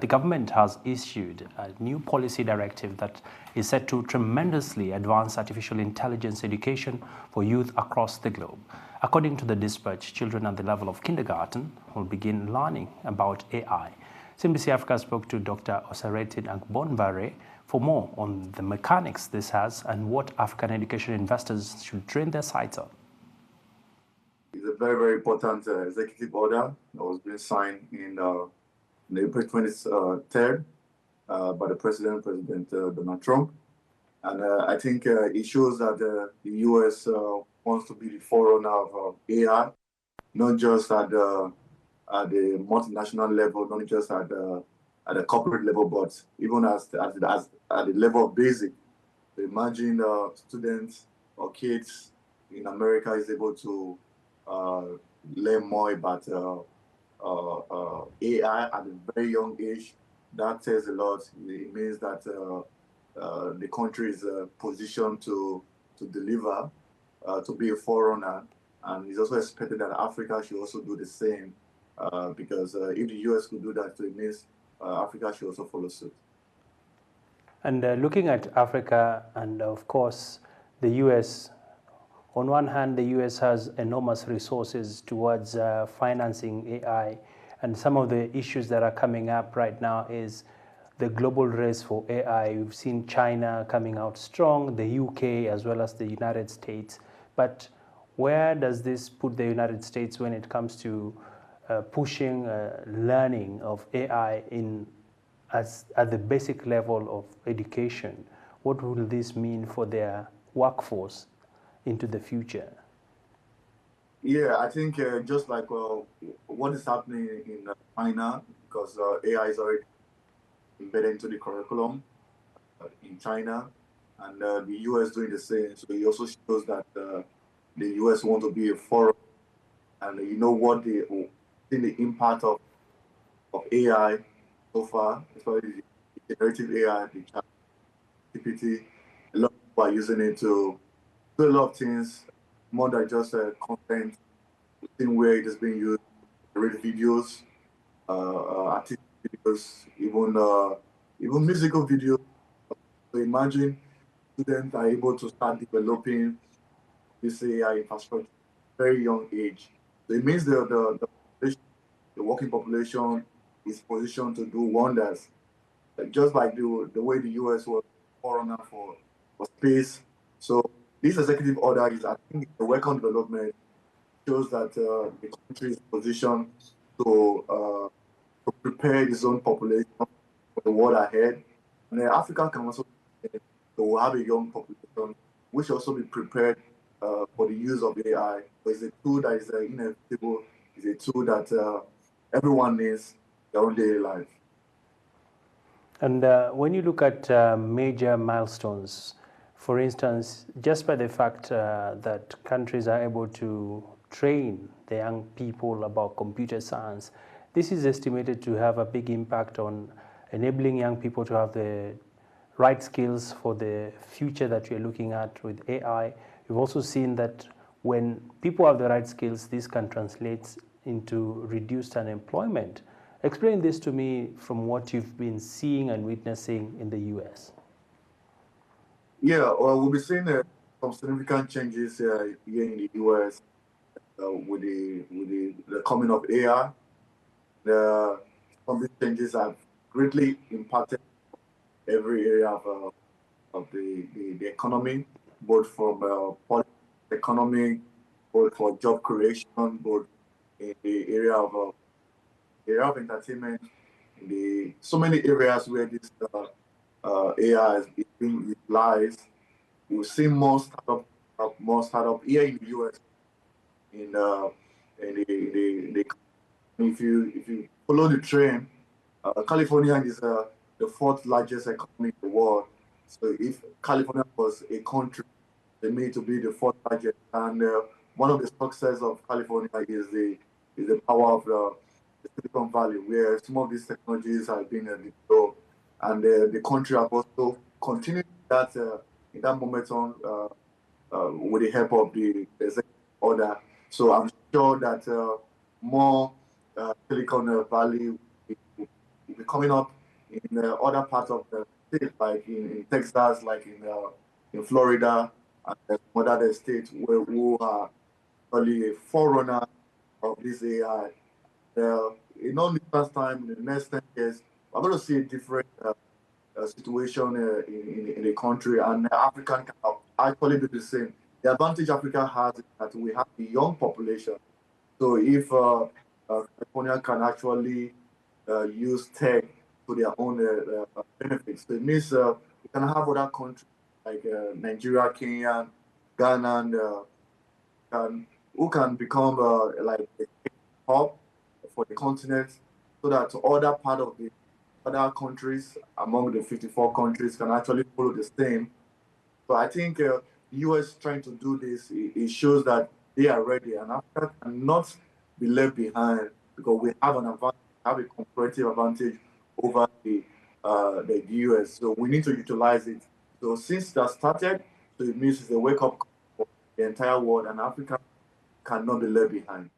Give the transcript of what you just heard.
The government has issued a new policy directive that is set to tremendously advance artificial intelligence education for youth across the globe. According to the dispatch, children at the level of kindergarten will begin learning about AI. CNBC Africa spoke to Dr. Osaretin Agbonbare for more on the mechanics this has and what African education investors should train their sights on. It's a very, very important executive order that was being signed in April 23rd by the President Donald Trump. And I think it shows that the U.S. wants to be the forerunner of AI, not just at the multinational level, not just at the corporate level, but even at the level of basic. So imagine students or kids in America is able to learn more about AI at a very young age. That says a lot. It means that the country is positioned to deliver, to be a forerunner, and it's also expected that Africa should also do the same, because if the US could do that, so it means Africa should also follow suit. And looking at Africa and, of course, the US, on one hand, the US has enormous resources towards financing AI, and some of the issues that are coming up right now is the global race for AI. We've seen China coming out strong, the UK as well as the United States. But where does this put the United States when it comes to pushing learning of AI at the basic level of education? What will this mean for their workforce into the future? Yeah, I think just like what is happening in China, because AI is already embedded into the curriculum in China, and the US doing the same. So it also shows that the US want to be a forum, and you know what the impact of AI so far, especially the generative AI, the chat GPT. A lot of people are using it to do a lot of things, more than just content. In where it is being used, read videos, artistic videos, even musical videos. So imagine students are able to start developing this AI infrastructure at a very young age. So it means the working population is positioned to do wonders, just like the way the US was forerunner for space. So this executive order is, I think, a welcome development. Shows that the country is positioned to prepare its own population for the world ahead. And Africa can also have a young population, which also be prepared for the use of AI. But it's a tool that is inevitable. It's a tool that everyone needs in their own daily life. And when you look at major milestones, for instance, just by the fact that countries are able to train the young people about computer science, this is estimated to have a big impact on enabling young people to have the right skills for the future that we're looking at with AI. We've also seen that when people have the right skills, this can translate into reduced unemployment. Explain this to me from what you've been seeing and witnessing in the US. Yeah, well, we'll be seeing some significant changes here in the US. With the coming of AI, some of these changes have greatly impacted every area of the economy, both from policy, economy, both for job creation, both in the area of entertainment, so many areas where this AI is being utilized. We've seen more startup here in the US. If you follow the trend, California is the fourth largest economy in the world. So if California was a country, they made to be the fourth largest. And one of the success of California is the power of the Silicon Valley, where some of these technologies have been developed, and the country have also continued that in that momentum with the help of the executive order. So I'm sure that more Silicon Valley be coming up in other parts of the state, like in Texas, like in Florida, and some other states who are really a forerunner of this AI. In only first time in the next 10 years, we're going to see a different situation in the country, and African can actually do the same. The advantage Africa has is that we have a young population. So if California can actually use tech to their own benefits, so it means we can have other countries like Nigeria, Kenya, Ghana, and who can become like a hub for the continent, so that other part of the other countries among the 54 countries can actually follow the same. So I think the US trying to do this, it shows that they are ready, and Africa cannot be left behind, because we have an advantage, have a comparative advantage over the US. So we need to utilize it. So since that started, so it means it's a wake up call for the entire world, and Africa cannot be left behind.